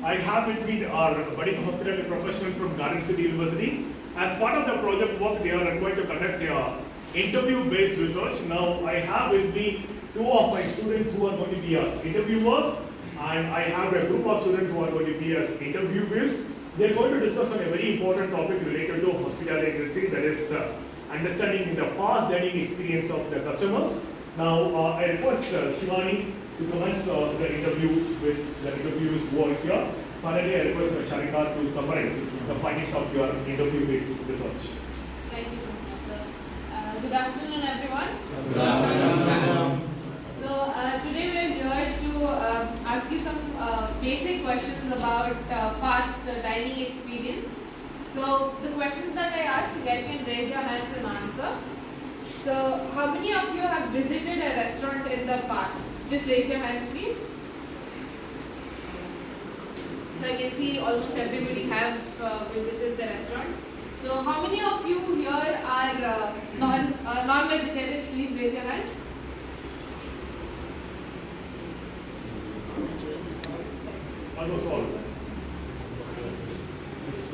I have with me our budding hospitality professionals from Garden City University. As part of the project work, they are required to conduct their interview-based research. Now, I have with me two of my students who are going to be interviewers, and I have a group of students who are going to be as interviewers. They are going to discuss on a very important topic related to hospitality industry, that is understanding the past dining experience of the customers. Now, I request Shivani to commence the interview with the interviewers who are here. Finally, I request Sharika to summarize the findings of your interview-based research. Thank you so much, sir. Good afternoon, everyone. Good afternoon, madam. So, today we are here to ask you some basic questions about past dining experience. So, the questions that I asked, you guys can raise your hands and answer. So, how many of you have visited a restaurant in the past? Just raise your hands, please. So, I can see almost everybody have visited the restaurant. So, how many of you here are non-vegetarians? Please raise your hands. Almost all.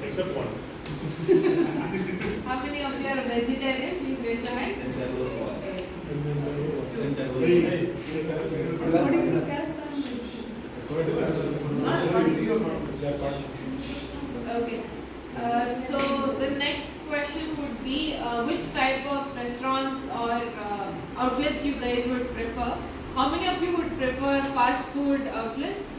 Except one. How many of you are vegetarian? Please raise your hand. Okay. So the next question would be which type of restaurants or outlets you guys would prefer. How many of you would prefer fast food outlets?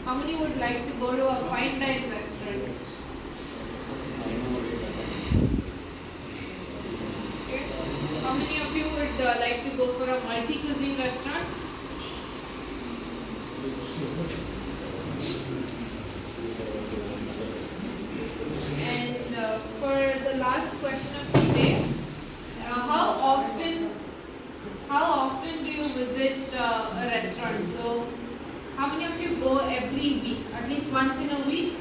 How many would like to go to a fine dining restaurant? Okay. How many of you would like to go for a multi-cuisine restaurant? And for the last question of the day, how often do you visit a restaurant? So, how many of you go every week? At least once in a week?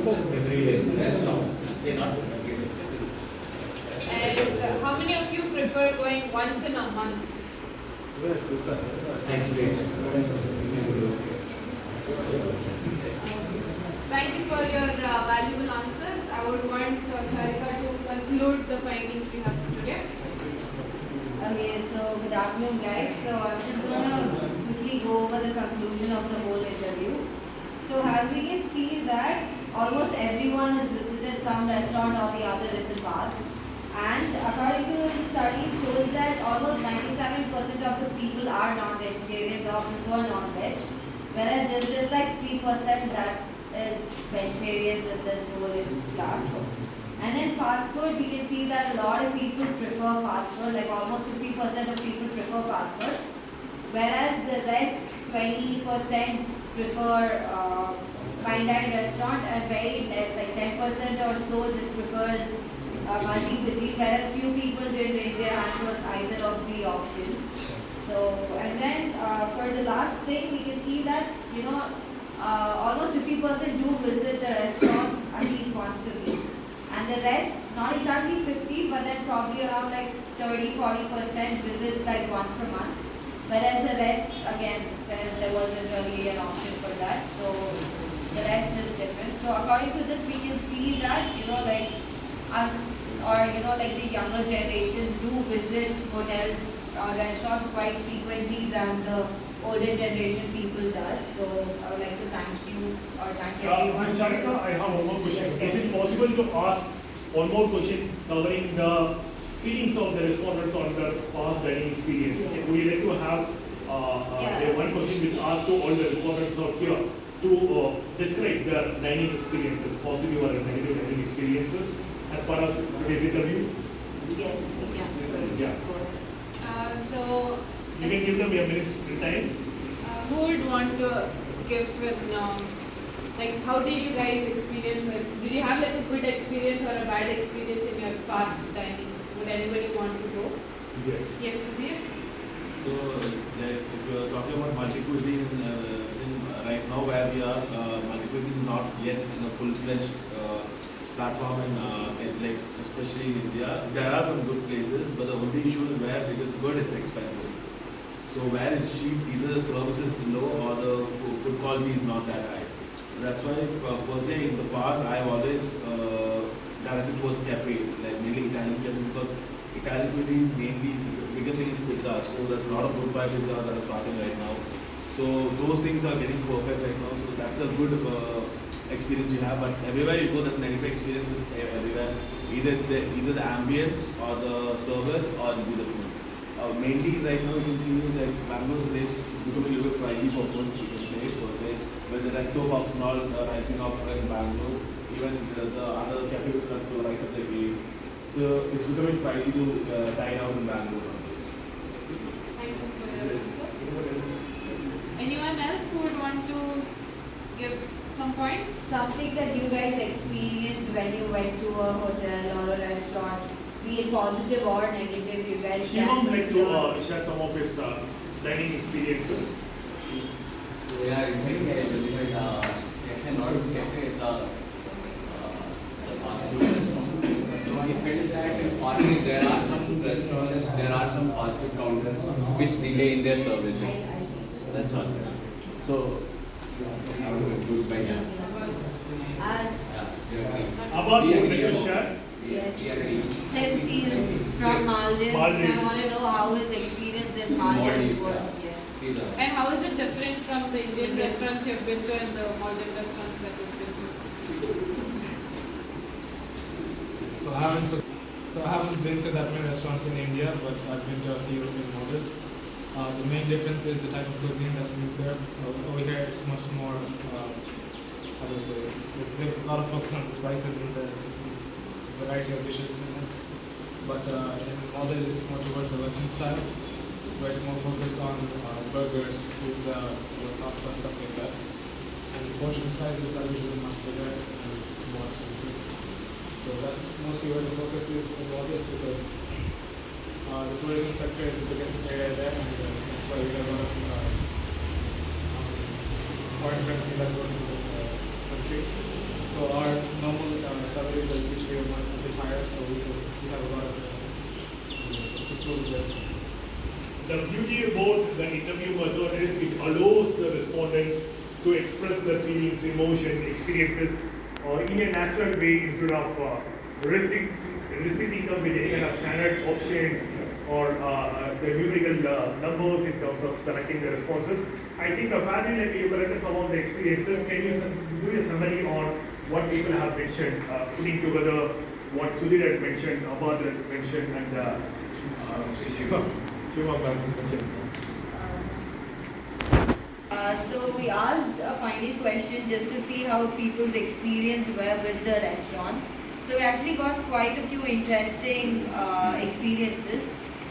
Every day. Restaurants. They not. And how many of you prefer going once in a month? Thanks, great. Thank you for your valuable answers. I would want Sharika to conclude the findings we have for today. Okay, so good afternoon guys. So I'm just going to quickly go over the conclusion of the whole interview. So as we can see that almost everyone has visited some restaurant or the other in the past. And according to the study, it shows that almost 97% of the people are non-vegetarians or prefer non-veg. Whereas there's just like 3% that is vegetarians in this whole class. And then fast food, we can see that a lot of people prefer fast food, like almost 50% of people prefer fast food. Whereas the rest, 20% prefer fine dining restaurant, and very less, like 10% or so just prefers multi-cuisine, whereas few people didn't raise their hand for either of the options. So, and then for the last thing, we can see that, almost 50% do visit the restaurants at least once a week. And the rest, not exactly 50, but then probably around like 30-40% visits like once a month. Whereas the rest, again, there wasn't really an option for that. So the rest is different. So according to this, we can see that, like us or, like the younger generations do visit hotels or restaurants quite frequently than the older generation people does. So I would like to thank you or thank everyone. Ms. Sharika, I have one more question. Yes, Is it possible to ask one more question covering the feelings of the respondents on their past dining experience? Yeah. Would you like to have one question which asks to all the respondents out here to describe their dining experiences, positive or negative dining experiences as part of today's interview? Yes, we can. Sorry. Yeah. Go ahead. So, You can give them a minute's time. who would want to give like how did you guys experience it? Did you have like a good experience or a bad experience in your past dining? Would anybody want to go? Yes. Yes, Sudhir? So, like, if you are talking about multi-cuisine, right now where we are, multi-cuisine is not yet in a full-fledged platform in like especially in India. There are some good places, but the only issue is where it is good, it's expensive. So where it's cheap, either the service is low or the food quality is not that high. That's why per se in the past I've always directed towards cafes, like mainly Italian cafes, because Italian cuisine mainly the biggest thing is pizza. So there's a lot of good fire pizzas that are starting right now. So those things are getting perfect right now. So that's a good experience you have. But everywhere you go, there's negative experience everywhere. Either the ambience or the service or it'll be the food. Mainly right now you can see is like Bangalore's place is becoming a little bit pricey for food, you can say per se. With the resto hops and all rising up in Bangalore, even the other cafe to rise up the game. So it's becoming pricey to dine out in Bangalore nowadays. Thank you for your answer. Anyone else who would want to give some points? Something that you guys experienced when you went to a hotel or a restaurant, be it positive or negative, you guys Shivam can like give your- to share some of his dining experiences. So yeah, recently I visited cafe, not a cafe, it's a fast food restaurant. So I felt that in fast food there are some restaurants, there are some fast food counters which delay in their servicing. That's all. So I would conclude by that. As About We food agree that you about- share. yes, We agree. since he is from Maldives, Maldives. I want to know how his experience in Maldives Maldives, was. yeah. Yes. Pizza. And how is it different from the Indian restaurants you've been to and the Maldive restaurants that you've been to? So I haven't been to that many restaurants in India, but I've been to a few in Maldives. The main difference is the type of cuisine that's being served. Over here, it's much more, how do I say, there's a lot of focus on the spices and the variety of dishes in it. But in Maldives, it's more towards the Western style, where it's more focused on burgers, pizza, pasta, stuff like that. And the portion sizes are usually much bigger and more expensive. So that's mostly where the focus is in Maldives, because the tourism sector is the biggest area there, and that's why we have a lot of foreign currency that goes into the country. So our normal salaries are usually a bit higher, so we have a lot of disposable. The beauty about the interview method is it allows the respondents to express their feelings, emotion, experiences, or in a natural way instead of restricting them with any kind of standard options or the numerical numbers in terms of selecting the responses. I think apparently like you collected some of the experiences. Can you do a summary on what people have mentioned, putting together what Sudhir had mentioned, Abad had mentioned, and Shiva mentioned? So we asked a final question just to see how people's experience were with the restaurant. So we actually got quite a few interesting experiences.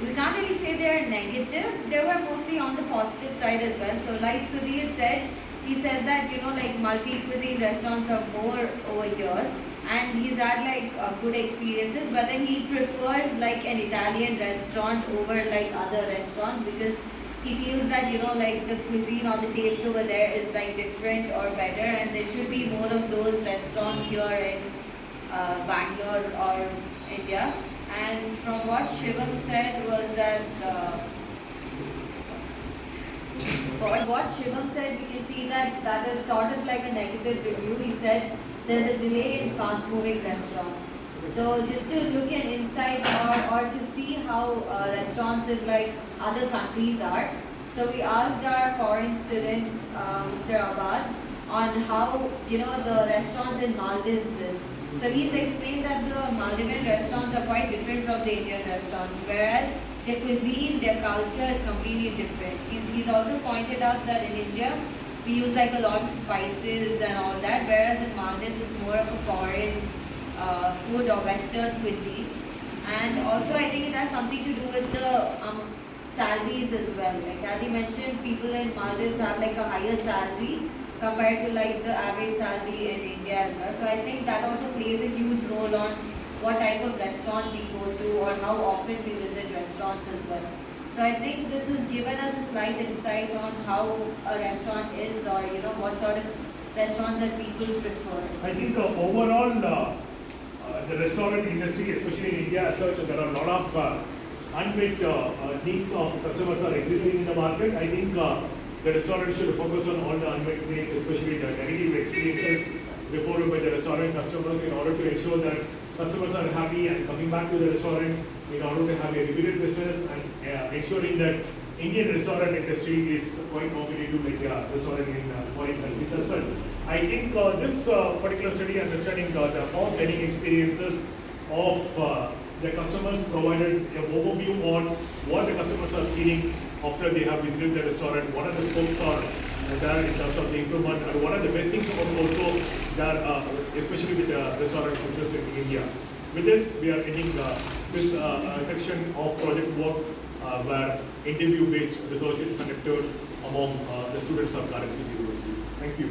We can't really say they are negative. They were mostly on the positive side as well. So like Sudhir said, he said that like multi-cuisine restaurants are more over here, and he's had like good experiences. But then he prefers like an Italian restaurant over like other restaurants, because he feels that like the cuisine or the taste over there is like different or better, and there should be more of those restaurants here in Bangalore or India. And from what Shivam said was that what Shivam said, we can see that that is sort of like a negative review. He said there's a delay in fast moving restaurants. So just to look at insight or to see how restaurants in like other countries are. So we asked our foreign student, Mr. Abad, on how the restaurants in Maldives is. So he's explained that the Maldivian restaurants are quite different from the Indian restaurants, whereas their cuisine, their culture is completely different. He's also pointed out that in India we use like a lot of spices and all that, whereas in Maldives it's more of a foreign food or Western cuisine. And also I think it has something to do with the salaries as well. Like as he mentioned, people in Maldives have like a higher salary compared to like the average salary in India as well. So I think that also plays a huge role on what type of restaurant we go to or how often we visit restaurants as well. So I think this has given us a slight insight on how a restaurant is, or what sort of restaurants that people prefer. I think overall the restaurant industry, especially in India as such, there are a lot of unmet needs of customers are existing in the market. I think the restaurant should focus on all the unmet needs, especially the negative experiences reported by the restaurant customers in order to ensure that customers are happy and coming back to the restaurant in order to have a repeated business and ensuring that Indian restaurant industry is quite competitive like restaurant in foreign countries as well. I think this particular study understanding the past learning experiences of the customers provided an overview on what the customers are feeling after they have visited the restaurant, what are the scopes are there in terms of the improvement, and what are the best things also there, especially with the restaurant business in India. With this, we are ending this section of project work where interview-based research is conducted among the students of Garden City University. Thank you.